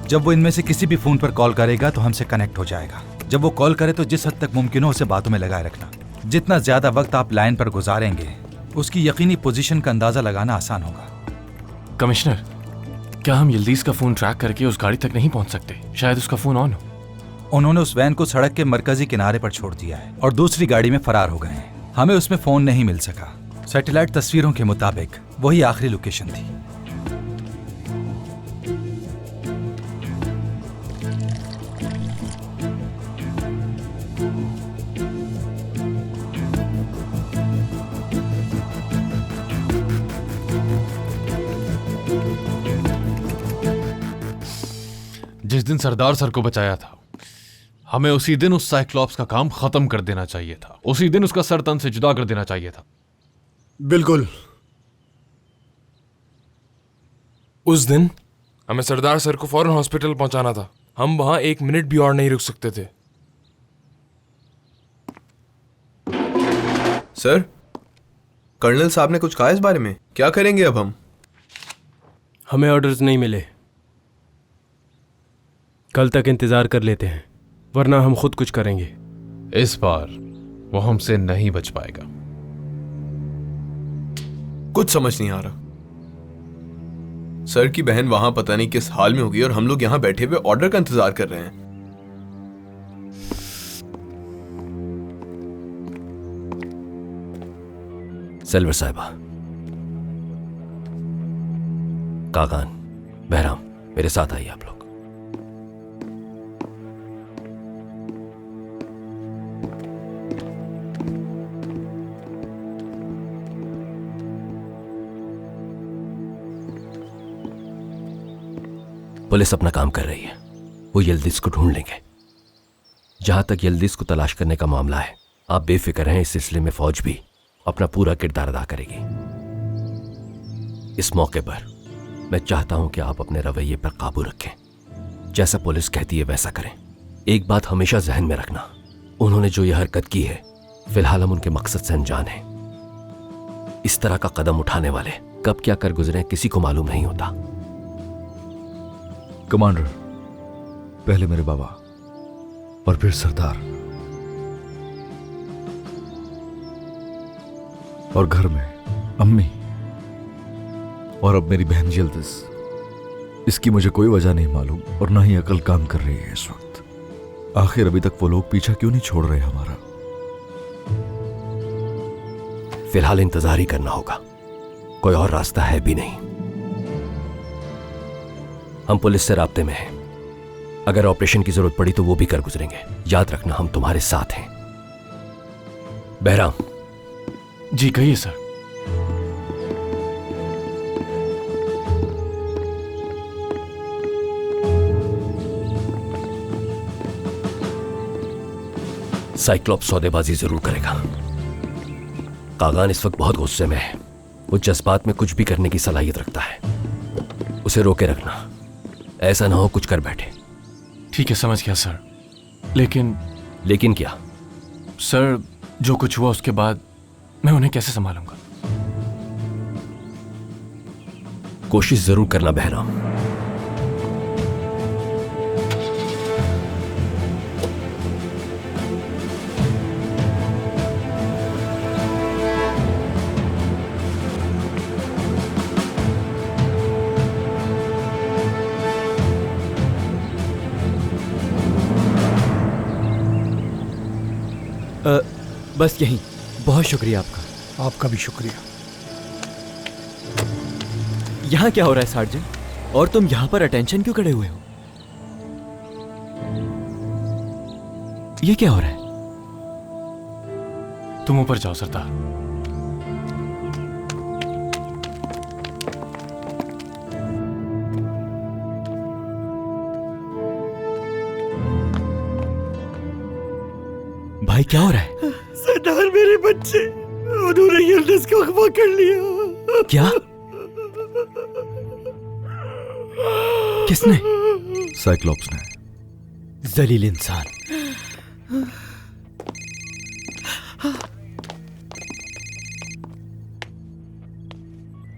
जब वो इनमें से किसी भी फोन पर कॉल करेगा तो हमसे कनेक्ट हो जाएगा। जब वो कॉल करे तो जिस हद तक मुमकिन हो उसे बातों में लगाए रखना। जितना ज्यादा वक्त आप लाइन पर गुजारेंगे उसकी यकीनी पोजीशन का अंदाजा लगाना आसान होगा। कमिश्नर, क्या हम यिल्दीज का फोन ट्रैक करके उस गाड़ी तक नहीं पहुंच सकते? शायद उसका फोन ऑन हो। उन्होंने उस वैन को सड़क के मरकजी किनारे पर छोड़ दिया है और दूसरी गाड़ी में फरार हो गए हैं। हमें उसमें फोन नहीं मिल सका। सैटेलाइट तस्वीरों के मुताबिक वही आखिरी लोकेशन थी। जिस दिन सरदार सर को बचाया था, हमें उसी दिन उस साइक्लॉप्स का काम खत्म कर देना चाहिए था। उसी दिन उसका सर तन से जुदा कर देना चाहिए था। बिल्कुल। उस दिन हमें सरदार सर को फौरन हॉस्पिटल पहुंचाना था। हम वहां 1 मिनट भी और नहीं रुक सकते थे। सर, कर्नल साहब ने कुछ कहा इस बारे में? क्या करेंगे अब हम? हमें ऑर्डर्स नहीं मिले। कल तक इंतजार कर लेते हैं, वरना हम खुद कुछ करेंगे। इस बार वो हमसे नहीं बच पाएगा। कुछ समझ नहीं आ रहा। सर की बहन वहां पता नहीं किस हाल में होगी और हम लोग यहां बैठे हुए ऑर्डर का इंतजार कर रहे हैं। सेल्वर साहिबा, कागान, बहराम, मेरे साथ आइए आप लोग। पुलिस अपना काम कर रही है। वो यिल्दीज को ढूंढ लेंगे। जहां तक यिल्दीज को तलाश करने का मामला है, आप बेफिक्र हैं। इस सिलसिले में फौज भी अपना पूरा किरदार अदा करेगी। इस मौके पर मैं चाहता हूं कि आप अपने रवैये पर काबू रखें। जैसा पुलिस कहती है वैसा करें। एक बात हमेशा जहन में रखना, उन्होंने जो यह हरकत की है, फिलहाल हम उनके मकसद से अनजान हैं। इस तरह का कदम उठाने वाले कब क्या कर गुजरे किसी को मालूम नहीं होता। कमांडर, पहले मेरे बाबा और फिर सरदार, और घर में अम्मी, और अब मेरी बहन यिल्दिज। इसकी मुझे कोई वजह नहीं मालूम और ना ही अकल काम कर रही है इस वक्त। आखिर अभी तक वो लोग पीछा क्यों नहीं छोड़ रहे हमारा? फिलहाल इंतजार ही करना होगा, कोई और रास्ता है भी नहीं। हम पुलिस से राब्ते में हैं। अगर ऑपरेशन की जरूरत पड़ी तो वो भी कर गुजरेंगे। याद रखना, हम तुम्हारे साथ हैं। बहराम। जी कहिए सर। साइक्लॉप्स सौदेबाजी जरूर करेगा। कागान इस वक्त बहुत गुस्से में है। वो जज्बात में कुछ भी करने की सलाहियत रखता है। उसे रोके रखना, ऐसा ना हो कुछ कर बैठे। ठीक है, समझ गया सर। लेकिन क्या? सर, जो कुछ हुआ उसके बाद मैं उन्हें कैसे संभालूंगा? कोशिश जरूर करना बहराम। बस यही। बहुत शुक्रिया आपका। आपका भी शुक्रिया। यहाँ क्या हो रहा है सार्जेंट? और तुम यहाँ पर अटेंशन क्यों खड़े हुए हो? ये क्या हो रहा है? तुम ऊपर जाओ सरदार। भाई क्या हो रहा है? सरदार, मेरे बच्चे, उन्होंने यिल्दिज को अगवा कर लिया। क्या? किसने? साइक्लॉप्स ने। जलील इंसान।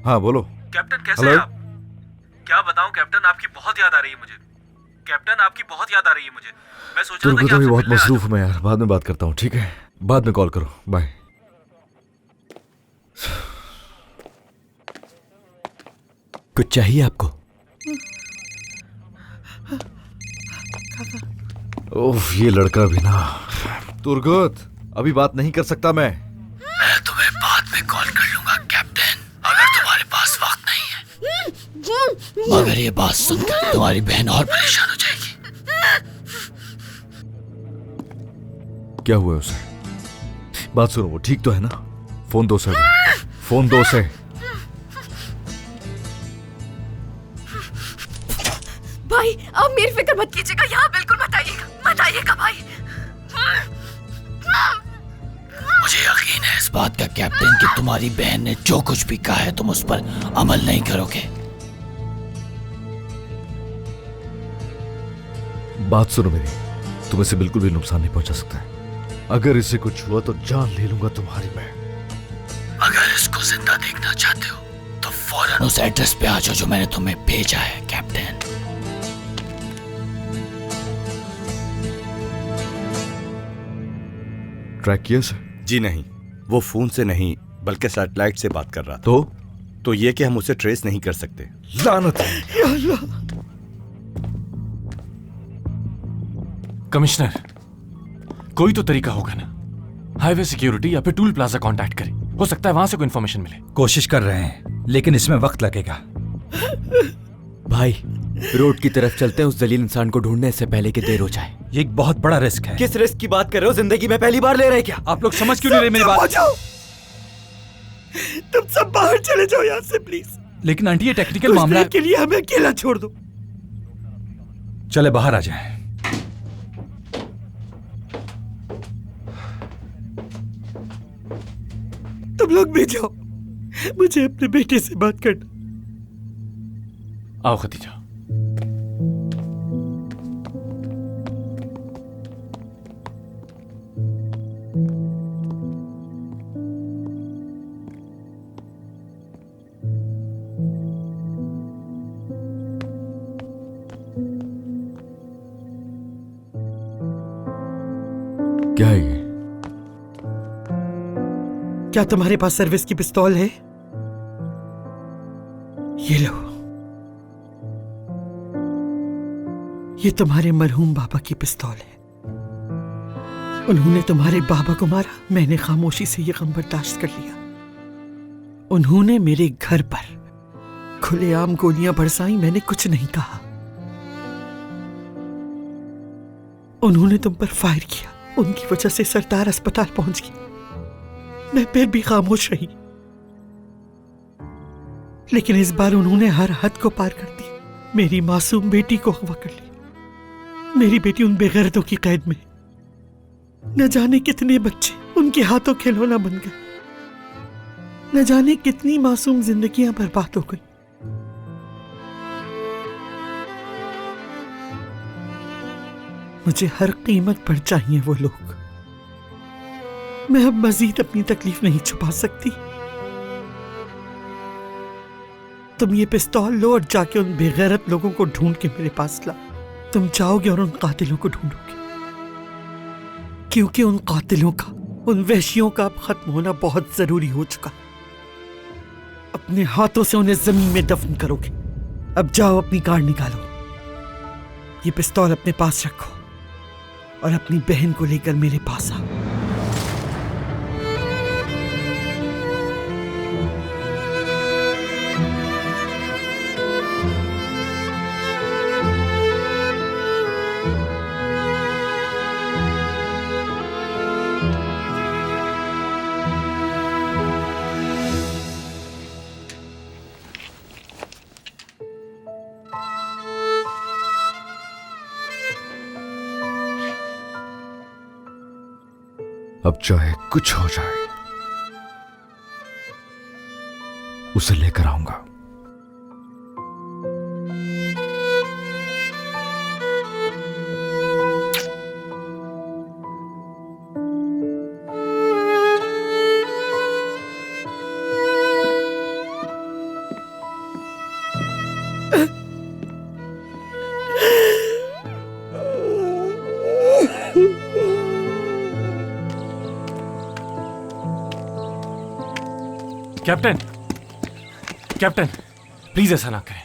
हाँ बोलो। कैप्टन कैसे हैं आप? क्या बताऊं कैप्टन, आपकी बहुत याद आ रही है मुझे। कैप्टन आपकी बहुत याद आ रही है मुझे। मैं सोच रहा था तुर्गत कि अभी आपसे बहुत मिलने आ मसरूफ हूं मैं यार, बाद में बात करता हूँ, ठीक है? बाद में कॉल करो, बाय। कुछ चाहिए आपको? ओह, ये लड़का भी ना। तुर्गत, अभी बात नहीं कर सकता मैं तुम्हें बाद में कॉल कर लूंगा कैप्टन, अगर तुम्हारे पास वक्त नहीं है। मगर ये बात सुनकर तुम्हारी बहन और परेशान हो जाएगी। क्या हुआ उसे? बात सुनो, वो ठीक तो है ना? फोन दो से, फोन दो से। भाई आप मेरी फिक्र मत कीजिएगा, यहाँ बिल्कुल मत आइएगा, मत आइएगा भाई। मुझे यकीन है इस बात का कैप्टन कि तुम्हारी बहन ने जो कुछ भी कहा है तुम उस पर अमल नहीं करोगे। बात सुनो मेरी, तुम इसे बिल्कुल भी नुकसान नहीं पहुंचा सकता है। अगर इसे कुछ हुआ तो जान ले लूंगा तुम्हारी मैं। अगर इसको जिंदा देखना चाहते हो तो फौरन उस एड्रेस पे आ जाओ जो मैंने तुम्हें भेजा है कैप्टन। ट्रैक किया सर? जी नहीं, वो फोन से नहीं बल्कि सैटेलाइट से बात कर रहा था। तो ये कि हम उसे ट्रेस नहीं कर सकते। लानत है। कमिश्नर, कोई तो तरीका होगा ना, हाईवे सिक्योरिटी या फिर टूल प्लाजा कांटेक्ट करें, हो सकता है वहां से कोई इन्फॉर्मेशन मिले। कोशिश कर रहे हैं लेकिन इसमें वक्त लगेगा। भाई रोड की तरफ चलते हैं उस जलील इंसान को ढूंढने से पहले कि देर हो जाए। ये एक बहुत बड़ा रिस्क है। किस रिस्क की बात कर रहे हो? जिंदगी में पहली बार ले रहे क्या? आप लोग समझ क्यों नहीं रहे मेरी बात? तुम सब बाहर चले जाओ यहाँ से प्लीज। लेकिन आंटी ये टेक्निकल कुछ मामला देर के लिए हमें अकेला छोड़ दो। चले बाहर आ जाएं। तुम लोग भी जाओ, मुझे अपने बेटे से बात करना। आओ खतीजा। क्या है ये? क्या तुम्हारे पास सर्विस की पिस्तौल है? ये लो, ये तुम्हारे मरहूम बाबा की पिस्तौल है। उन्होंने तुम्हारे बाबा को मारा, मैंने खामोशी से ये गम बर्दाश्त कर लिया। उन्होंने मेरे घर पर खुलेआम गोलियां बरसाई, मैंने कुछ नहीं कहा। उन्होंने तुम पर फायर किया, उनकी वजह से सरदार अस्पताल पहुंच गई। मैं फिर भी खामोश रही, लेकिन इस बार उन्होंने हर हद को पार कर दिया। मेरी मासूम बेटी को अगवा कर लिया। मेरी बेटी उन बेगैरतों की कैद में। न जाने कितने बच्चे उनके हाथों खिलौना बन गए। न जाने कितनी मासूम जिंदगियां बर्बाद हो गई। मुझे हर कीमत पर चाहिए वो लोग। मैं अब मजीद अपनी तकलीफ नहीं छुपा सकती। तुम ये पिस्तौल लो और जाके उन बेगैरत लोगों को ढूंढ के मेरे पास ला। तुम जाओगे और उन कातिलों को ढूंढोगे, क्योंकि उन कातिलों का, उन वहशियों का अब खत्म होना बहुत जरूरी हो चुका। अपने हाथों से उन्हें जमीन में दफन करोगे। अब जाओ अपनी कार निकालो, ये पिस्तौल अपने पास रखो और अपनी बहन को लेकर मेरे पास आओ। अब चाहे कुछ हो जाए, उसे लेकर आऊंगा। कैप्टन, कैप्टन, प्लीज ऐसा ना करें।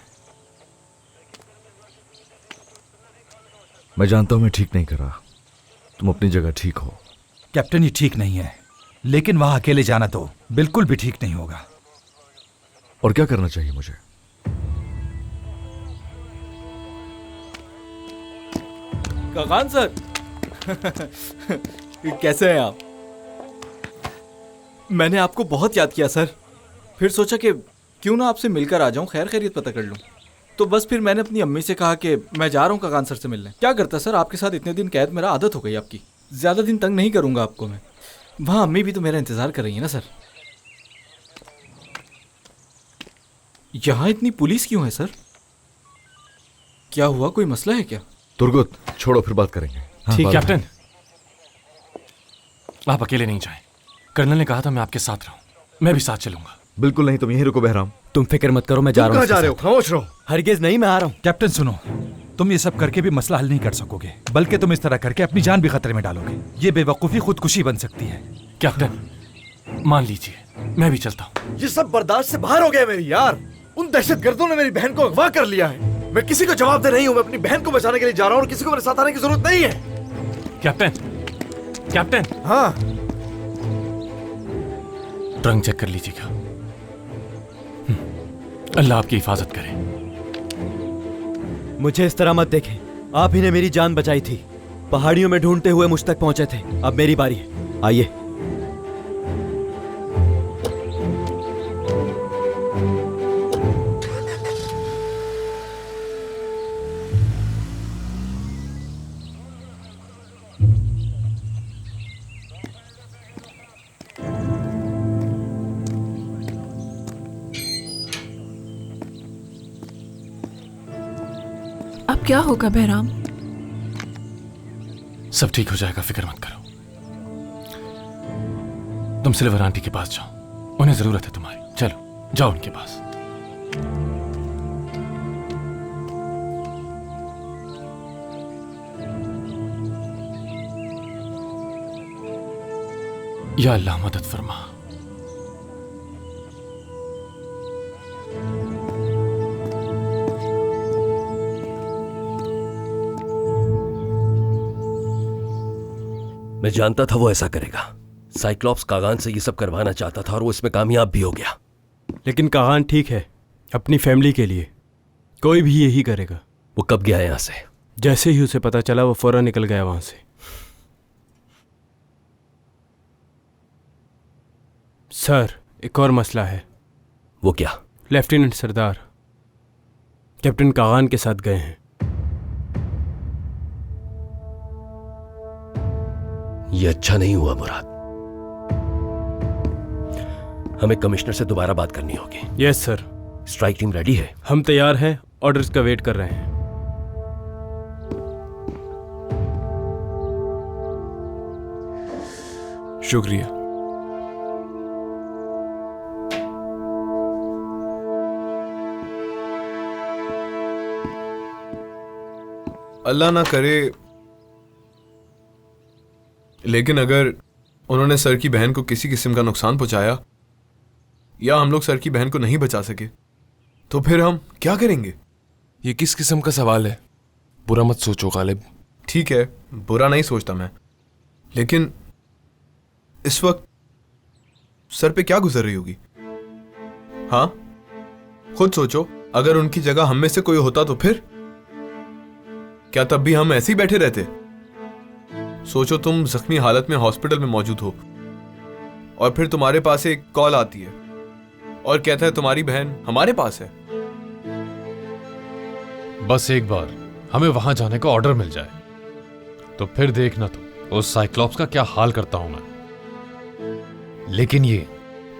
मैं जानता हूं मैं ठीक नहीं कर रहा, तुम अपनी जगह ठीक हो। कैप्टन ये ठीक नहीं है, लेकिन वहां अकेले जाना तो बिल्कुल भी ठीक नहीं होगा। और क्या करना चाहिए मुझे? काकान सर कैसे हैं आप? मैंने आपको बहुत याद किया सर, फिर सोचा कि क्यों ना आपसे मिलकर आ जाऊं, खैर खैरियत पता कर लूं। तो बस फिर मैंने अपनी अम्मी से कहा कि मैं जा रहा हूं काकान सर से मिलने। क्या करता सर, आपके साथ इतने दिन कैद, मेरा आदत हो गई आपकी। ज़्यादा दिन तंग नहीं करूंगा आपको मैं। वहाँ अम्मी भी तो मेरा इंतज़ार कर रही है ना सर। यहाँ इतनी पुलिस क्यों है सर? क्या हुआ, कोई मसला है क्या? तुर्गुत छोड़ो, फिर बात करेंगे। ठीक कैप्टन, आप अकेले नहीं जाएं। कर्नल ने कहा था मैं आपके साथ रहूं, मैं भी साथ चलूंगा। बिल्कुल नहीं, तुम यहीं रुको बहराम। तुम फिक्र मत करो, मैं जा रहा हूँ। कहाँ जा रहे हो? खामोश रहो। हरगिज नहीं, मैं आ रहा हूँ। कैप्टन सुनो, तुम ये सब करके भी मसला हल नहीं कर सकोगे, बल्कि तुम इस तरह करके अपनी जान भी खतरे में डालोगे। ये बेवकूफ़ी खुदकुशी बन सकती है। कैप्टन मान लीजिए, मैं भी चलता हूँ। ये सब बर्दाश्त से बाहर हो गया मेरी यार। उन दहशतगर्दों ने मेरी बहन को अगवा कर लिया है। मैं किसी को जवाब दे नहीं हूँ। मैं अपनी बहन को बचाने के लिए जा रहा हूँ और किसी को मेरे साथ आने की जरूरत नहीं है। Captain, captain. हाँ, ट्रंक चेक कर लीजिएगा। अल्लाह आपकी हिफाजत करे। मुझे इस तरह मत देखें, आप ही ने मेरी जान बचाई थी। पहाड़ियों में ढूंढते हुए मुझ तक पहुंचे थे, अब मेरी बारी है, आइए। अब क्या होगा बहराम? सब ठीक हो जाएगा, फिक्र मत करो। तुम सिल्वर आंटी के पास जाओ, उन्हें जरूरत है तुम्हारी। चलो जाओ उनके पास। या अल्लाह मदद फरमा। मैं जानता था वो ऐसा करेगा। साइक्लॉप्स कागान से ये सब करवाना चाहता था और वो इसमें कामयाब भी हो गया। लेकिन कागान ठीक है, अपनी फैमिली के लिए कोई भी यही करेगा। वो कब गया यहां से? जैसे ही उसे पता चला वो फौरन निकल गया वहां से। सर, एक और मसला है। वो क्या? लेफ्टिनेंट सरदार कैप्टन कागान के साथ गए हैं। ये अच्छा नहीं हुआ मुराद। हमें कमिश्नर से दोबारा बात करनी होगी। Yes sir. Strike team ready है? हम तैयार हैं, ऑर्डर्स का वेट कर रहे हैं। शुक्रिया। अल्लाह ना करे, लेकिन अगर उन्होंने सर की बहन को किसी किस्म का नुकसान पहुंचाया या हम लोग सर की बहन को नहीं बचा सके, तो फिर हम क्या करेंगे? ये किस किस्म का सवाल है? बुरा मत सोचो गालिब। ठीक है, बुरा नहीं सोचता मैं, लेकिन इस वक्त सर पे क्या गुजर रही होगी? हाँ, खुद सोचो, अगर उनकी जगह हम में से कोई होता तो फिर क्या तब भी हम ऐसे ही बैठे रहते? सोचो तुम जख्मी हालत में हॉस्पिटल में मौजूद हो और फिर तुम्हारे पास एक कॉल आती है और कहता है तुम्हारी बहन हमारे पास है। बस एक बार हमें वहां जाने का ऑर्डर मिल जाए तो फिर देखना तुम उस साइक्लॉप्स का क्या हाल करता हूं मैं। लेकिन ये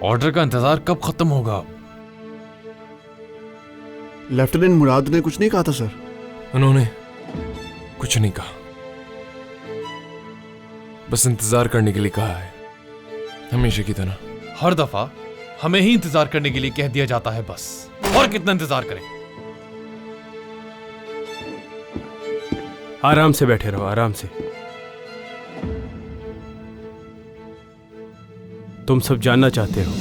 ऑर्डर का इंतजार कब खत्म होगा? लेफ्टिनेंट मुराद ने कुछ नहीं कहा था सर? उन्होंने कुछ नहीं कहा, बस इंतजार करने के लिए कहा है, हमेशा की तरह। हर दफा हमें ही इंतजार करने के लिए कह दिया जाता है बस। और कितना इंतजार करें? आराम से बैठे रहो, आराम से। तुम सब जानना चाहते हो।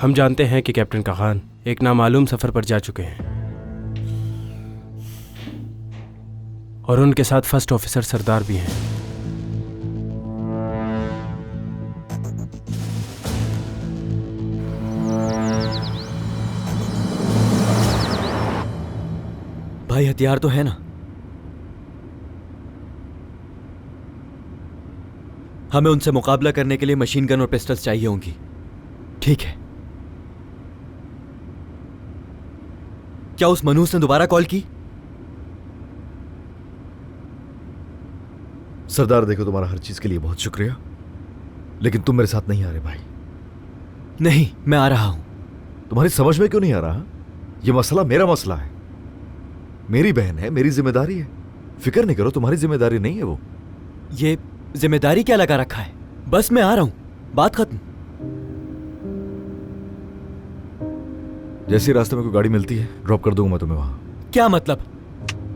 हम जानते हैं कि कैप्टन कगान एक नामालूम सफर पर जा चुके हैं और उनके साथ फर्स्ट ऑफिसर सरदार भी हैं। भाई हथियार तो है ना? हमें उनसे मुकाबला करने के लिए मशीन गन और पिस्टल्स चाहिए होंगी। ठीक है। क्या उस मनूस ने दोबारा कॉल की? सरदार देखो, तुम्हारा हर चीज के लिए बहुत शुक्रिया, लेकिन तुम मेरे साथ नहीं आ रहे भाई। नहीं, मैं आ रहा हूं। तुम्हारी समझ में क्यों नहीं आ रहा? यह मसला मेरा मसला है, मेरी बहन है, मेरी जिम्मेदारी है। फिक्र नहीं करो, तुम्हारी जिम्मेदारी नहीं है वो। ये जिम्मेदारी क्या लगा रखा है? बस मैं आ रहा हूं, बात खत्म। जैसे रास्ते में कोई गाड़ी मिलती है ड्रॉप कर दूंगा मैं तुम्हें वहां। क्या मतलब?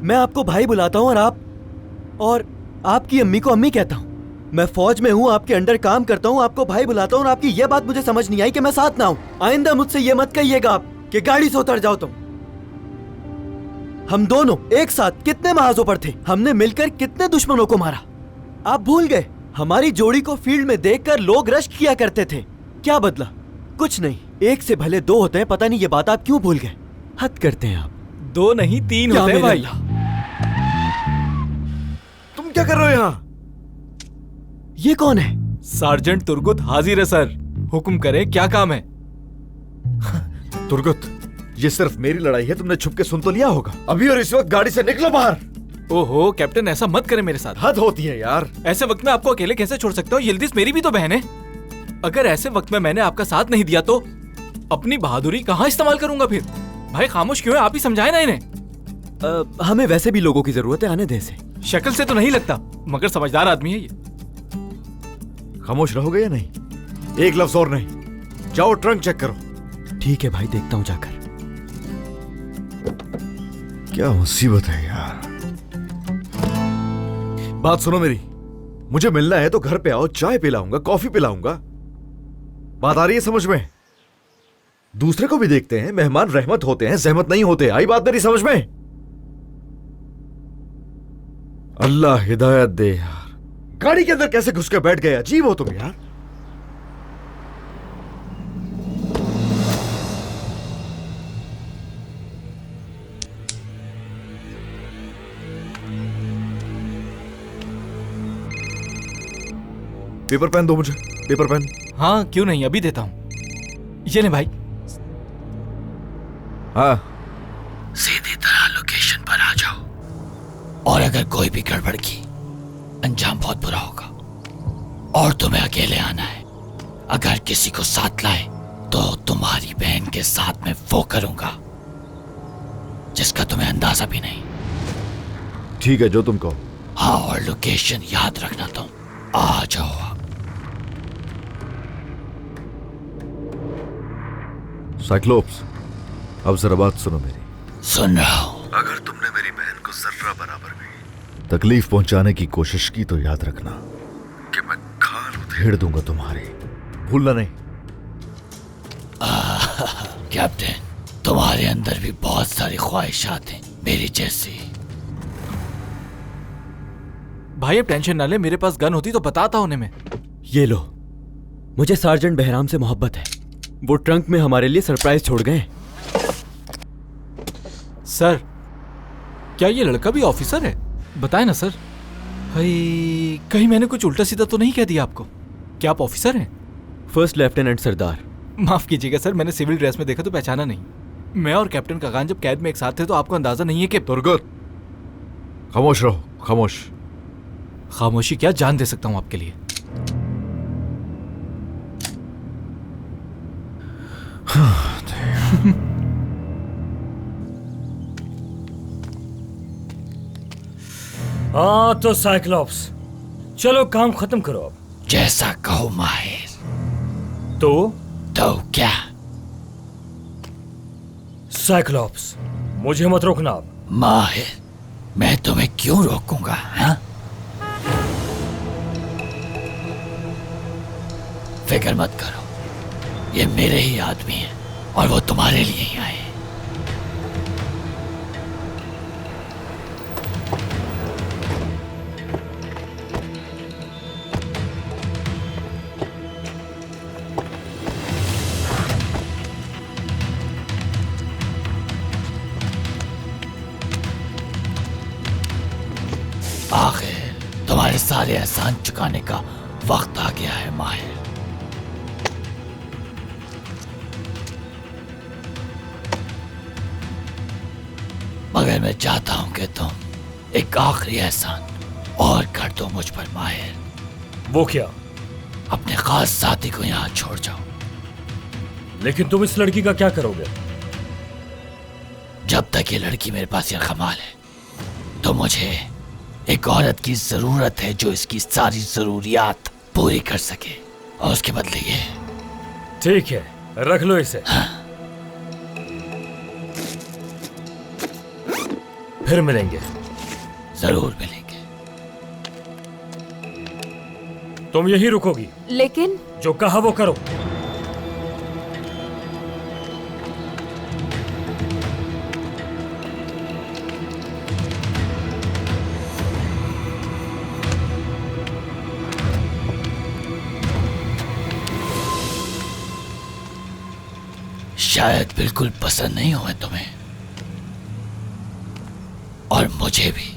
मैं आपको भाई बुलाता हूं और आपकी अम्मी को अम्मी कहता हूं। मैं फौज में हूं, आपके अंडर काम करता हूं, आपको भाई बुलाता हूं और आपकी यह बात मुझे समझ नहीं आई कि मैं साथ ना हूं। आइंदा मुझसे यह मत कहिएगा आप कि गाड़ी से उतर जाओ तुम। हम दोनों एक साथ कितने महाजों पर थे, हमने मिलकर कितने दुश्मनों को मारा। आप भूल गए? हमारी जोड़ी को फील्ड में देखकर लोग रश्क किया करते थे। क्या बदला? कुछ नहीं। एक से भले दो होते हैं। पता नहीं ये बात आप क्यों भूल गए? हद करते हैं आप। दो नहीं तीन होते हैं भाई। तुम क्या कर रहे हो यहाँ? ये कौन है? सार्जेंट तुर्गुत हाजिर है सर। हुक्म करें, क्या काम है? तुर्गुत, ये सिर्फ मेरी लड़ाई है, तुमने छुप के सुन तो लिया होगा। अभी और इस वक्त गाड़ी से निकलो बाहर। ओहो कैप्टन, ऐसा मत करें मेरे साथ। हद होती है यार। ऐसे वक्त में आपको अकेले कैसे छोड़ सकता हूँ? यिल्दिज मेरी भी तो बहन है। अगर ऐसे वक्त में मैंने आपका साथ नहीं दिया तो अपनी बहादुरी कहाँ इस्तेमाल करूंगा फिर? भाई खामोश क्यों है? आप ही समझाए ना इन्हें। हमें वैसे भी लोगों की जरूरत है, आने दे इसे। शक्ल से तो नहीं लगता, मगर समझदार आदमी है ये। खामोश रहोगे या नहीं? एक लफ्ज और नहीं। जाओ ट्रंक चेक करो। ठीक है भाई, देखता हूं जाकर। क्या मुसीबत है यार। बात सुनो मेरी, मुझे मिलना है तो घर पे आओ, चाय पिलाऊंगा, कॉफी पिलाऊंगा। बात आ रही है समझ में? दूसरे को भी देखते हैं, मेहमान रहमत होते हैं, जहमत नहीं होते। आई बात मेरी समझ में? अल्लाह हिदायत दे यार। गाड़ी के अंदर कैसे घुस के बैठ गए? अजीब हो तुम यार। पेपर पेन दो मुझे, पेपर पेन। हाँ क्यों नहीं, अभी देता हूं। ये ले भाई। हाँ, सीधी तरह लोकेशन पर आ जाओ, और अगर कोई भी गड़बड़ की अंजाम बहुत बुरा होगा। और तुम्हें अकेले आना है। अगर किसी को साथ लाए तो तुम्हारी बहन के साथ में वो करूंगा जिसका तुम्हें अंदाजा भी नहीं। ठीक है, जो तुम कहो। हाँ, और लोकेशन याद रखना तुम। आ जाओ आप। साइक्लोप्स, अब जरा बात सुनो मेरी। सुन रहा हूं। अगर तुमने मेरी बहन को जर्रा बराबर भी तकलीफ पहुंचाने की कोशिश की तो याद रखना कि मैं खाल उधेड़ दूंगा तुम्हारी। भूलना नहीं। कैप्टन, तुम्हारे अंदर भी बहुत सारी ख्वाहिशात हैं मेरी जैसी। भाई अब टेंशन ना ले, मेरे पास गन होती तो बताता उन्हें मैं। ये लो, मुझे सार्जेंट बहराम से मोहब्बत है। वो ट्रंक में हमारे लिए सरप्राइज छोड़ गए। सर, क्या ये लड़का भी ऑफिसर है? बताए ना सर। भाई कहीं मैंने कुछ उल्टा सीधा तो नहीं कह दिया आपको? क्या आप ऑफिसर हैं? फर्स्ट लेफ्टिनेंट सरदार। माफ कीजिएगा सर, मैंने सिविल ड्रेस में देखा तो पहचाना नहीं। मैं और कैप्टन कगान जब कैद में एक साथ थे तो आपको अंदाजा नहीं है कि। तुर्गुत, खामोश रहो, खामोश। खामोशी क्या, जान दे सकता हूं आपके लिए। हाँ तो साइक्लोप्स, चलो काम खत्म करो अब। जैसा कहो माहिर। तो क्या? साइक्लोप्स, मुझे मत रोकना अब। माहिर, मैं तुम्हें क्यों रोकूंगा? हाँ? फिक्र मत करो, ये मेरे ही आदमी हैं और वो तुम्हारे लिए ही आए हैं। आखिर तुम्हारे सारे एहसान चुकाने का वक्त आ गया है माहिर। मगर मैं चाहता हूं कि तुम एक आखिरी एहसान और कर दो मुझ पर माहिर। वो क्या? अपने खास साथी को यहां छोड़ जाओ। लेकिन तुम इस लड़की का क्या करोगे? जब तक ये लड़की मेरे पास ये कमाल है तो मुझे एक औरत की जरूरत है जो इसकी सारी जरूरियात पूरी कर सके, और उसके बदले ये। ठीक है, रख लो इसे। हाँ। फिर मिलेंगे। जरूर मिलेंगे। तुम यहीं रुकोगी? लेकिन जो कहा वो करो। शायद बिल्कुल पसंद नहीं हुए तुम्हें, और मुझे भी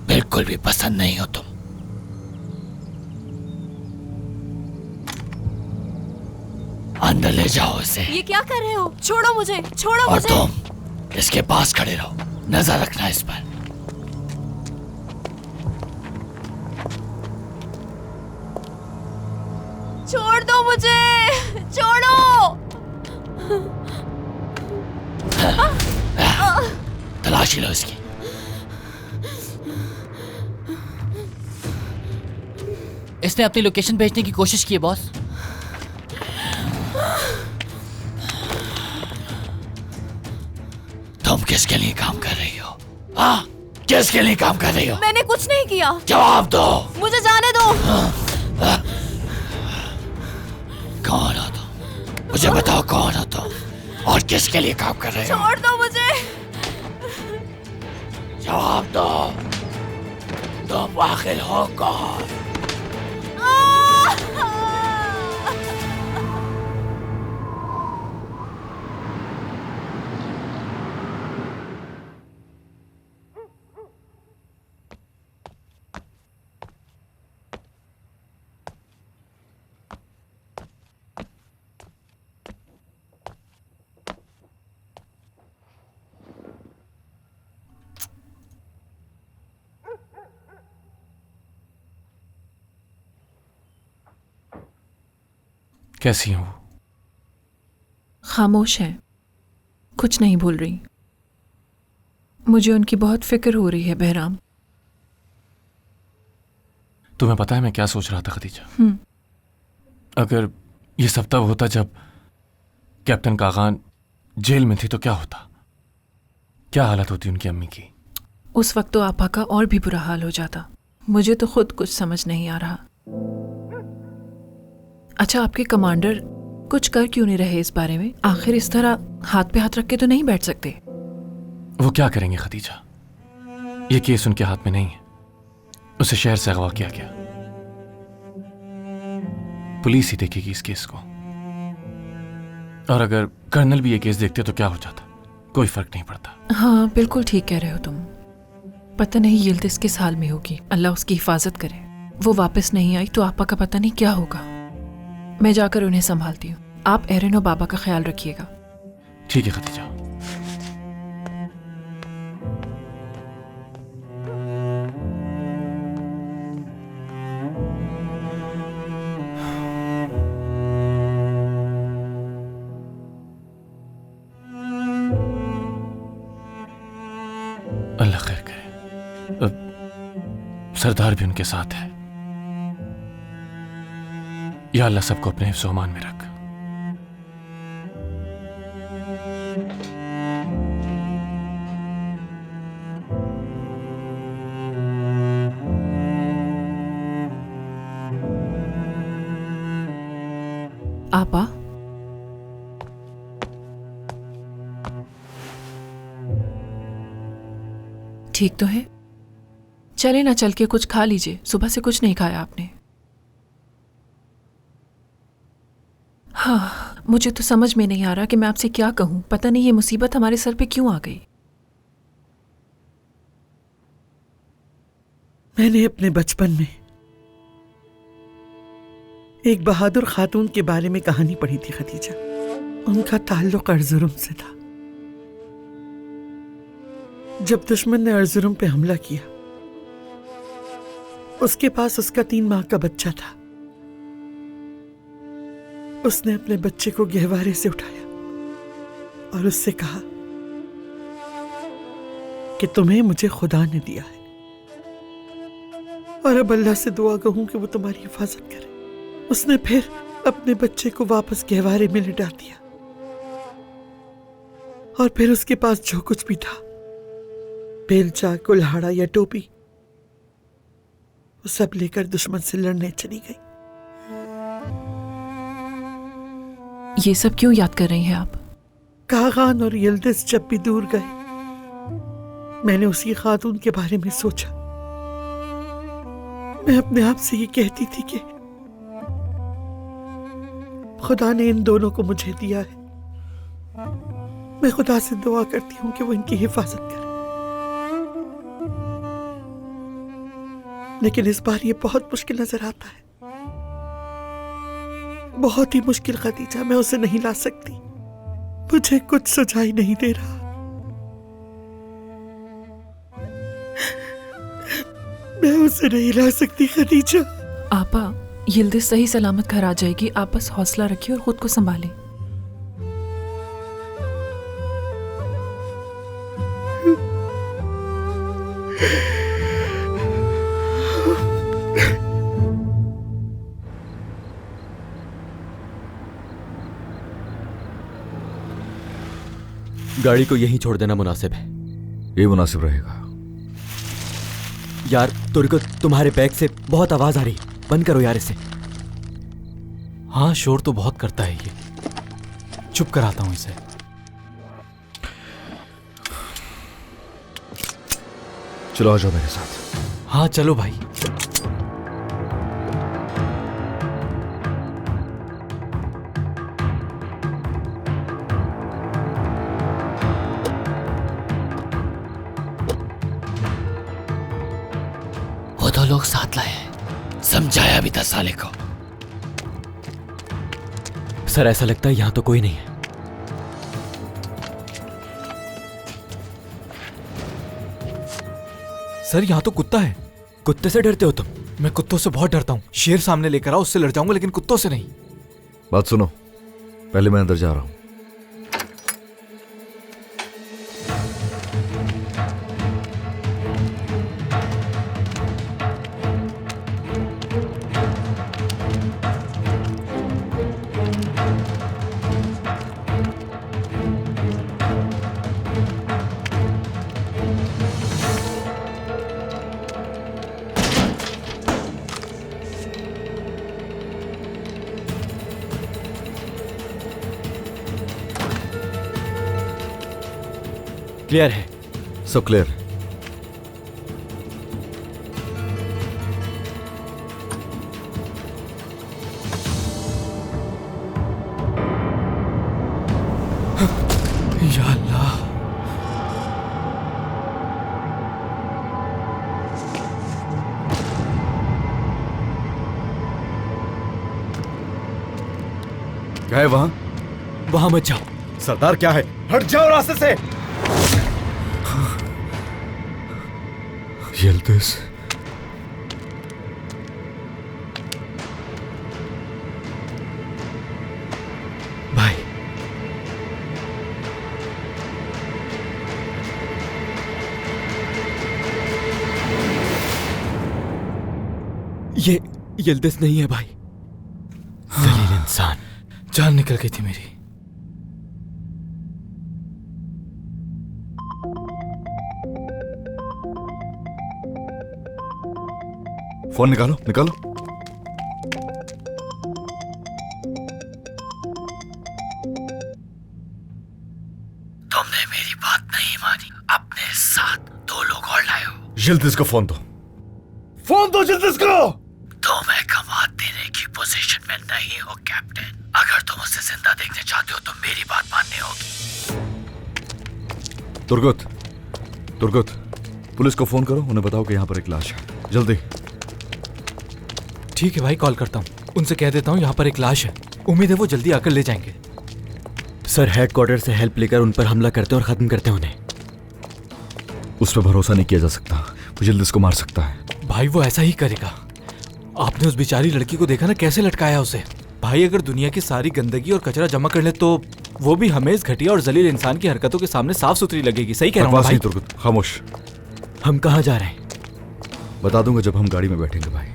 बिल्कुल भी पसंद नहीं हो तुम। अंदर ले जाओ इसे। ये क्या कर रहे हो? छोड़ो मुझे, छोड़ो और मुझे। तुम इसके पास खड़े रहो, नजर रखना इस पर। छोड़ दो मुझे, छोड़ो। तलाशी लो इसकी। इसने अपनी लोकेशन भेजने की कोशिश की है बॉस। तुम किसके लिए काम कर रही हो? हाँ, किसके लिए काम कर रही हो? मैंने कुछ नहीं किया। जवाब दो। मुझे जाने दो। कौन हो तुम? मुझे बताओ कौन हो तुम और किसके लिए काम कर रहे हो? छोड़ दो मुझे। जवाब दो, तुम आखिर हो कौन? कैसी हैं वो? खामोश है, कुछ नहीं बोल रही। मुझे उनकी बहुत फिक्र हो रही है बहराम। तुम्हें पता है मैं क्या सोच रहा था खदीजा? अगर ये सब तब होता जब कैप्टन कागान जेल में थी तो क्या होता? क्या हालत होती उनकी अम्मी की? उस वक्त तो आपा का और भी बुरा हाल हो जाता। मुझे तो खुद कुछ समझ नहीं आ रहा। अच्छा, आपके कमांडर कुछ कर क्यों नहीं रहे इस बारे में? आखिर इस तरह हाथ पे हाथ रख के तो नहीं बैठ सकते। वो क्या करेंगे खदीजा? ये केस उनके हाथ में नहीं है। उसे शहर से अगवा किया गया। पुलिस ही देखेगी इस केस को। और अगर कर्नल भी ये केस देखते तो क्या हो जाता? कोई फर्क नहीं पड़ता। हाँ, बिल्कुल ठीक कह रहे हो तुम। पता नहीं यिल्दिज़ किस हाल में होगी। अल्लाह उसकी हिफाजत करे। वो वापस नहीं आई तो आपा का पता नहीं क्या होगा। मैं जाकर उन्हें संभालती हूँ। आप एरन और बाबा का ख्याल रखिएगा। ठीक है खदीजा। अल्लाह खैर करे। सरदार भी उनके साथ है। या अल्लाह सबको अपने हिफ्ज़ अमान में रख। आपा, ठीक तो है? चले ना, चल के कुछ खा लीजिए, सुबह से कुछ नहीं खाया आपने। हाँ, मुझे तो समझ में नहीं आ रहा कि मैं आपसे क्या कहूं। पता नहीं ये मुसीबत हमारे सर पे क्यों आ गई। मैंने अपने बचपन में एक बहादुर खातून के बारे में कहानी पढ़ी थी खदीजा। उनका ताल्लुक अर्जुरुम से था। जब दुश्मन ने अर्जुरुम पे हमला किया, उसके पास उसका 3 माह का बच्चा था। उसने अपने बच्चे को गहवारे से उठाया और उससे कहा कि तुम्हें मुझे खुदा ने दिया है और अब अल्लाह से दुआ कहूं कि वो तुम्हारी हिफाजत करे। उसने फिर अपने बच्चे को वापस गहवारे में लिटा दिया और फिर उसके पास जो कुछ भी था, बेलचा, कुल्हाड़ा या टोपी, वो सब लेकर दुश्मन से लड़ने चली गई। ये सब क्यों याद कर रही हैं आप? कागान और यिल्दिज जब भी दूर गए, मैंने उसी खातून के बारे में सोचा। मैं अपने आप से ये कहती थी कि खुदा ने इन दोनों को मुझे दिया है। मैं खुदा से दुआ करती हूं कि वो इनकी हिफाजत करे। लेकिन इस बार ये बहुत मुश्किल नजर आता है, बहुत ही मुश्किल खदीजा। मैं उसे नहीं ला सकती, मुझे कुछ सुझाई नहीं दे रहा। मैं उसे नहीं ला सकती खदीजा। आपा, यिल्दिज सही सलामत घर आ जाएगी। आप बस हौसला रखिए और खुद को संभालें। गाड़ी को यहीं छोड़ देना मुनासिब है। ये मुनासिब रहेगा। यार तुर्को, तुम्हारे बैग से बहुत आवाज आ रही, बंद करो यार इसे। हाँ, शोर तो बहुत करता है ये। चुप कराता हूं इसे। चलो आ जाओ मेरे साथ। हाँ चलो भाई। वो 2 लोग साथ लाए हैं, समझाया भी था साले को। सर, ऐसा लगता है यहां तो कोई नहीं है। सर, यहाँ तो कुत्ता है। कुत्ते से डरते हो तुम? मैं कुत्तों से बहुत डरता हूँ। शेर सामने लेकर आओ, उससे लड़ जाऊंगा, लेकिन कुत्तों से नहीं। बात सुनो, पहले मैं अंदर जा रहा हूं। क्लियर है? सब क्लियर है। या अल्लाह। क्या है वहां? वहां मत जाओ। सरदार, क्या है? हट जाओ रास्ते से। यिल्दिज, भाई, ये यिल्दिज नहीं है भाई। जलील इंसान। जान निकल गई थी मेरी। फोन निकालो, निकालो। जल्दी इसको फोन दो, फोन दो जल्दी इसको। तुम्हें कमात देने की पोजीशन में नहीं हो कैप्टन। अगर तुम उसे जिंदा देखना चाहते हो तो मेरी बात माननी होगी। तुर्गुत, पुलिस को फोन करो, उन्हें बताओ कि यहाँ पर एक लाश है, जल्दी। ठीक है भाई, कॉल करता हूँ, उनसे कह देता हूँ यहाँ पर एक लाश है, उम्मीद है वो जल्दी आकर ले जाएंगे। सर हेडक्वार्टर से हेल्प लेकर उन पर हमला करते और खत्म करते उन्हें। उस पर भरोसा नहीं किया जा सकता, वो जल्दी इसको मार सकता है। भाई वो ऐसा ही करेगा। आपने उस बेचारी लड़की को देखा ना, कैसे लटकाया उसे। भाई अगर दुनिया की सारी गंदगी और कचरा जमा कर ले तो वो भी हमें इस घटिया और जलील इंसान की हरकतों के सामने साफ सुथरी लगेगी। सही कह रहा हूँ भाई? तुर्गुत खामोश। हम कहाँ जा रहे हैं? बता दूंगा जब हम गाड़ी में बैठेंगे भाई।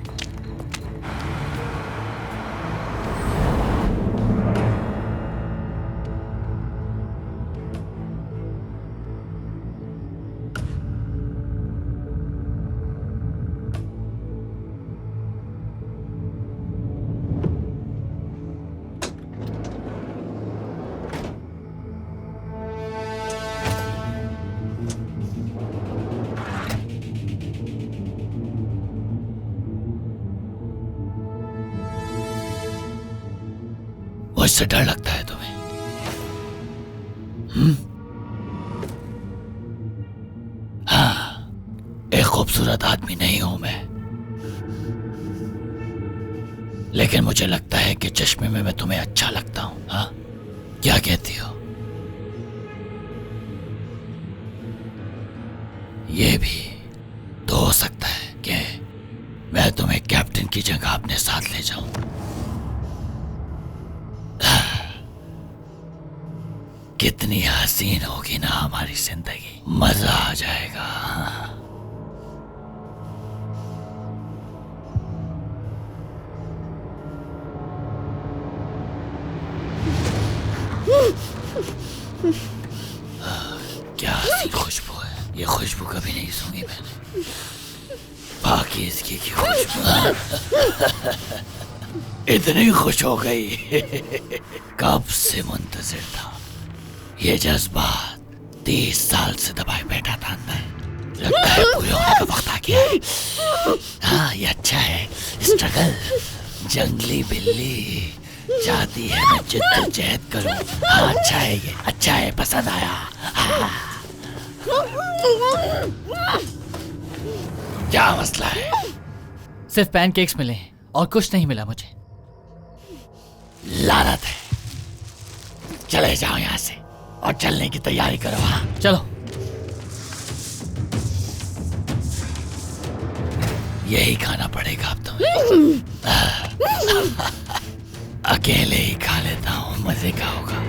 मुझसे डर लगता है तुम्हें? हाँ, एक खूबसूरत आदमी नहीं हूं मैं, लेकिन मुझे लगता है कि चश्मे में मैं तुम्हें अच्छा लगता हूं। हाँ, क्या कहती हो? ये भी तो हो सकता है कि मैं तुम्हें कैप्टन की जगह अपने साथ ले जाऊं। कितनी हसीन होगी ना हमारी जिंदगी, मजा आ जाएगा। क्या हसीन खुशबू है, ये खुशबू कभी नहीं सूंघी मैंने। पाकीज़गी की खुशबू। इतनी खुश हो गई, कब से मुंतजिर था। ये जज्बात 30 साल से दबाए बैठा था अंदर, लगता है पूरे होने का वक्त आ गया है। हाँ, ये अच्छा है। स्ट्रगल, जंगली बिल्ली चाहती है मैं जिद्दोजहद करूं। हाँ, अच्छा है, ये अच्छा है, पसंद आया। हाँ। क्या मसला है? सिर्फ पैनकेक्स मिले और कुछ नहीं मिला मुझे। लानत है। चले जाओ यहाँ से और चलने की तैयारी करो। हाँ, चलो। यही खाना पड़ेगा अब तुम्हें। अकेले ही खा लेता हूँ, मजे का होगा।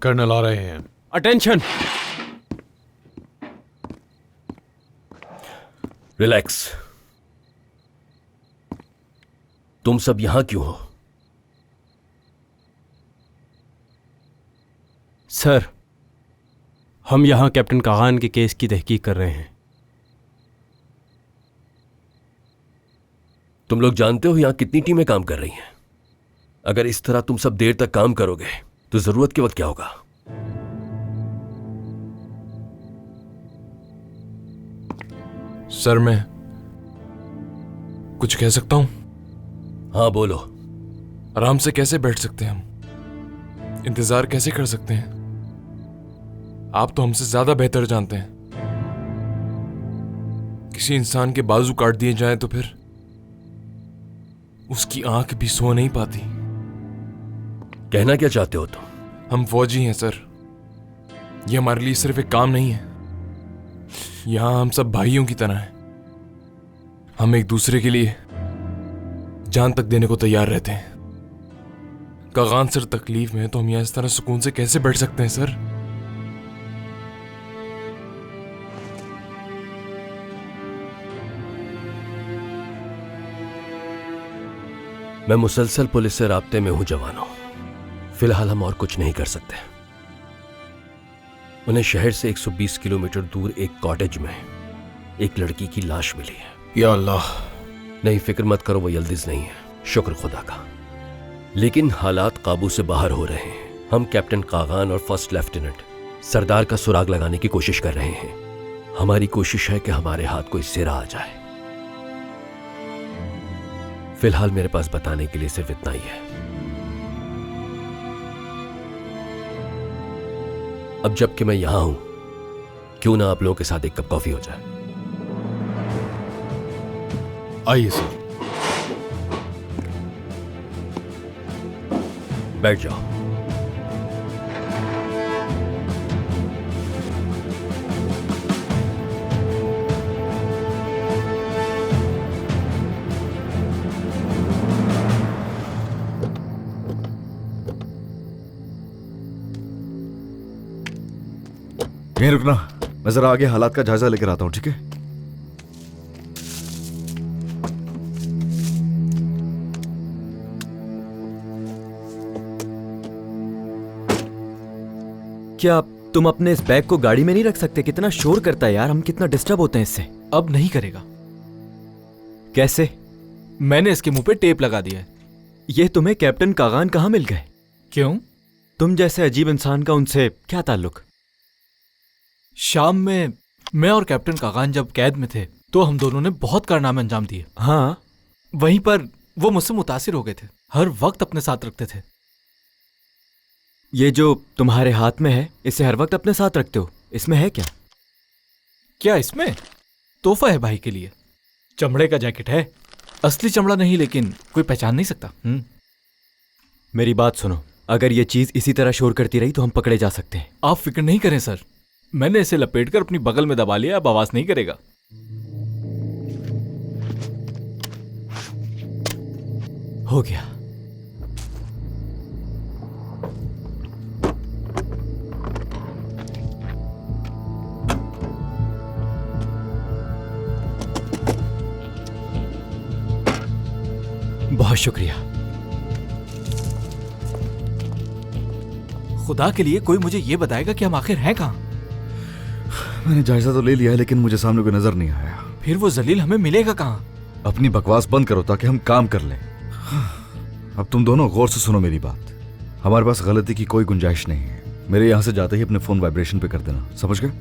कर्नल आ रहे हैं। अटेंशन। रिलैक्स। तुम सब यहां क्यों हो? सर, हम यहां कैप्टन कागान के केस की तहकीक कर रहे हैं। तुम लोग जानते हो यहां कितनी टीमें काम कर रही हैं? अगर इस तरह तुम सब देर तक काम करोगे तो जरूरत के वक्त क्या होगा? सर, मैं कुछ कह सकता हूं? हाँ, बोलो। आराम से कैसे बैठ सकते हैं हम? इंतजार कैसे कर सकते हैं? आप तो हमसे ज्यादा बेहतर जानते हैं। किसी इंसान के बाजू काट दिए जाए तो फिर उसकी आंख भी सो नहीं पाती। कहना क्या चाहते हो तुम? हम फौजी हैं सर, ये हमारे लिए सिर्फ एक काम नहीं है। यहां हम सब भाइयों की तरह हैं। हम एक दूसरे के लिए जान तक देने को तैयार रहते हैं। कागान सर तकलीफ में है तो हम यहां इस तरह सुकून से कैसे बैठ सकते हैं सर? मैं मुसलसल पुलिस से राब्ते में हूं जवानों। फिलहाल हम और कुछ नहीं कर सकते। उन्हें शहर से 120 किलोमीटर दूर एक कॉटेज में एक लड़की की लाश मिली है। या अल्लाह। नहीं, फिक्र मत करो, वो यल्दिज नहीं है, शुक्र खुदा का। लेकिन हालात काबू से बाहर हो रहे हैं। हम कैप्टन कागान और फर्स्ट लेफ्टिनेंट सरदार का सुराग लगाने की कोशिश कर रहे हैं। हमारी कोशिश है कि हमारे हाथ कोई सिरा आ जाए। फिलहाल मेरे पास बताने के लिए सिर्फ इतना ही है। अब जबकि मैं यहां हूं, क्यों ना आप लोगों के साथ एक कप कॉफी हो जाए। आइए सर। बैठ जाओ। यहीं रुकना, मैं जरा आगे हालात का जायजा लेकर आता हूं, ठीक है? क्या तुम अपने इस बैग को गाड़ी में नहीं रख सकते? कितना शोर करता है यार, हम कितना डिस्टर्ब होते हैं इससे। अब नहीं करेगा। कैसे? मैंने इसके मुंह पे टेप लगा दिया है। ये तुम्हें कैप्टन कागान कहाँ मिल गए? क्यों? तुम जैसे अजीब इंसान का उनसे क्या ताल्लुक? शाम में मैं और कैप्टन कागान जब कैद में थे तो हम दोनों ने बहुत कारनामे अंजाम दिए। हाँ, वहीं पर वो मुझसे मुतासिर हो गए थे, हर वक्त अपने साथ रखते थे। ये जो तुम्हारे हाथ में है, इसे हर वक्त अपने साथ रखते हो, इसमें है क्या? क्या इसमें? तोहफा है भाई के लिए। चमड़े का जैकेट है, असली चमड़ा नहीं, लेकिन कोई पहचान नहीं सकता। मेरी बात सुनो, अगर ये चीज इसी तरह शोर करती रही तो हम पकड़े जा सकते हैं। आप फिक्र नहीं करें सर, मैंने इसे लपेटकर अपनी बगल में दबा लिया, अब आवाज नहीं करेगा। हो गया। बहुत शुक्रिया। खुदा के लिए कोई मुझे ये बताएगा कि हम आखिर हैं कहां? मैंने जायजा तो ले लिया है, लेकिन मुझे सामने कोई नजर नहीं आया। फिर वो जलील हमें मिलेगा कहां? अपनी बकवास बंद करो ताकि हम काम कर लें। अब तुम दोनों गौर से सुनो मेरी बात। हमारे पास गलती की कोई गुंजाइश नहीं है। मेरे यहां से जाते ही अपने फोन वाइब्रेशन पे कर देना, समझ गए?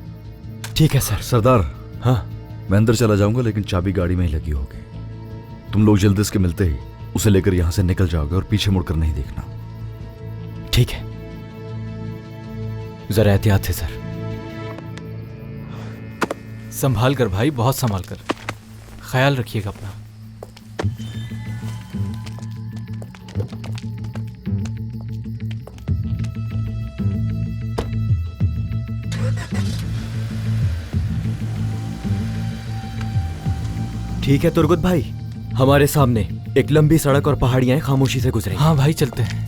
ठीक है सर। सरदार। हाँ, मैं अंदर चला जाऊंगा, लेकिन चाबी गाड़ी में ही लगी होगी। तुम लोग जल्दी इसके मिलते ही उसे लेकर यहां से निकल जाओगे और पीछे मुड़कर नहीं देखना। ठीक है, जरा एहतियात से सर। संभाल कर भाई, बहुत संभाल कर। ख्याल रखिएगा अपना। ठीक है तुर्गुत भाई, हमारे सामने एक लंबी सड़क और पहाड़ियां खामोशी से गुजरेंगी। हाँ भाई, चलते हैं।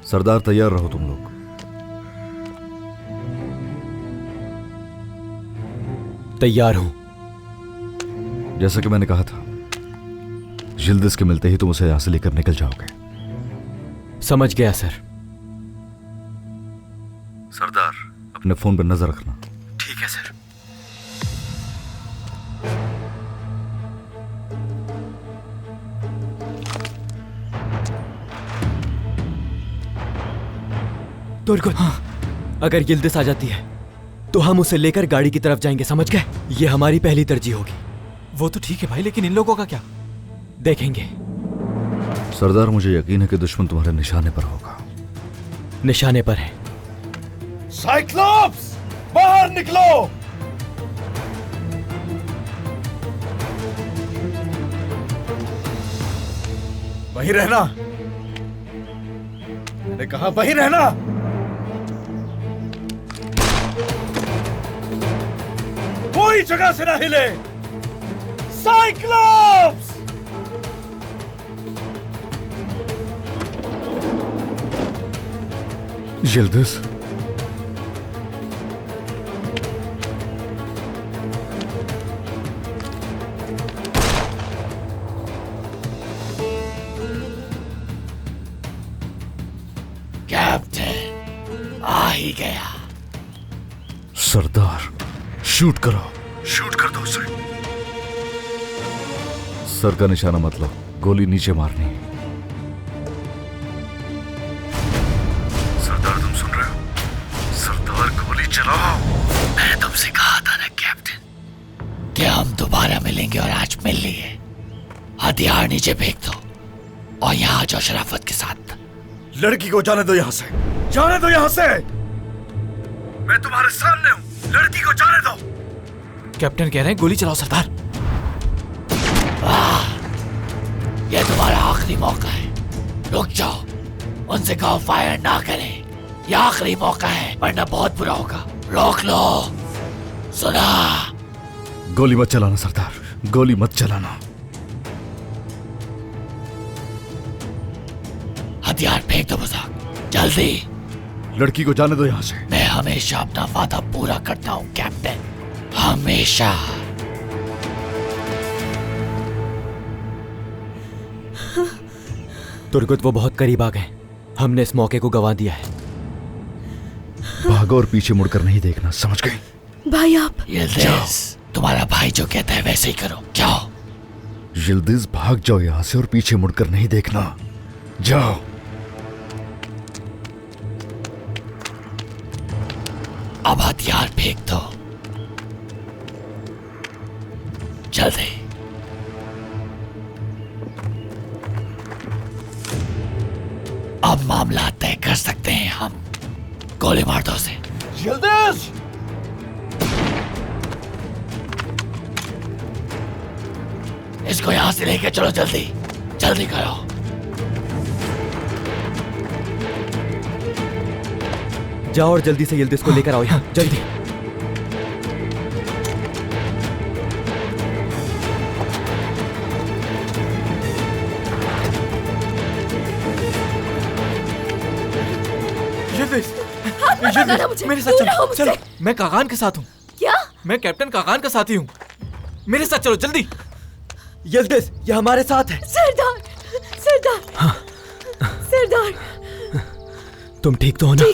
सरदार, तैयार रहो तुम लोग। तैयार हूं। जैसा कि मैंने कहा था, जिल्दिस के मिलते ही तुम उसे यहां से लेकर निकल जाओगे। समझ गया सर। सरदार, अपने फोन पर नजर रखना। ठीक है सर। तुर्गुत, अगर यिल्दिस आ जाती है तो हम उसे लेकर गाड़ी की तरफ जाएंगे, समझ गए? ये हमारी पहली तरजीह होगी। वो तो ठीक है भाई, लेकिन इन लोगों का क्या? देखेंगे। सरदार, मुझे यकीन है कि दुश्मन तुम्हारे निशाने पर होगा। निशाने पर है। साइक्लॉप्स, बाहर निकलो! वहीं रहना, मैंने कहा वहीं रहना। कोई जगह से ना हिले। साइक्लॉप्स! यिल्दिज, कैप्टन आ ही गया। सरदार, शूट करो। शूट कर दो उसे। सर का निशाना मत लो, गोली नीचे मारनी है। सरदार तुम सुन रहे हो? सरदार गोली चलाओ। मैंने तुमसे कहा था ना कैप्टन कि हम दोबारा मिलेंगे और आज मिल लिए। हथियार नीचे फेंक दो और यहाँ जाओ शराफत के साथ। लड़की को जाने दो यहां से, जाने दो यहां से। मैं तुम्हारे सामने हूं, लड़की को जाने दो। कैप्टन कह रहे हैं गोली चलाओ सरदार। यह तुम्हारा आखिरी मौका है, रुक जाओ। उनसे कहो फायर ना करें, यह आखिरी मौका है वरना बहुत बुरा होगा। रोक लो। सुना? गोली मत चलाना सरदार, गोली मत चलाना। हथियार फेंक दो बुजुर्ग, जल्दी। लड़की को जाने दो यहां से। मैं हमेशा अपना वादा पूरा करता हूं कैप्टन, हमेशा। तुर्गुत वो बहुत करीब आ गए, हमने इस मौके को गंवा दिया है। भागो और पीछे मुड़कर नहीं देखना, समझ गए? भाई आप यिल्दिज, तुम्हारा भाई जो कहता है वैसे ही करो, जाओ। यिल्दिज भाग जाओ यहां से और पीछे मुड़कर नहीं देखना, जाओ। अब हथियार फेंक दो, जल्दी। अब मामला तय कर सकते हैं हम। गोली मार दो उसे। यिल्दिज! इसको यहां से लेके चलो, जल्दी जल्दी करो। जाओ और जल्दी से यिल्दिज को लेकर आओ यहाँ, जल्दी। मेरे साथ चलो, चलो। मैं कागान के साथ हूँ। क्या? मैं कैप्टन कागान का साथी हूँ, मेरे साथ चलो जल्दी। यिल्दिज, ये हमारे साथ है। सरदार, सरदार, सरदार, तुम ठीक तो हो ना?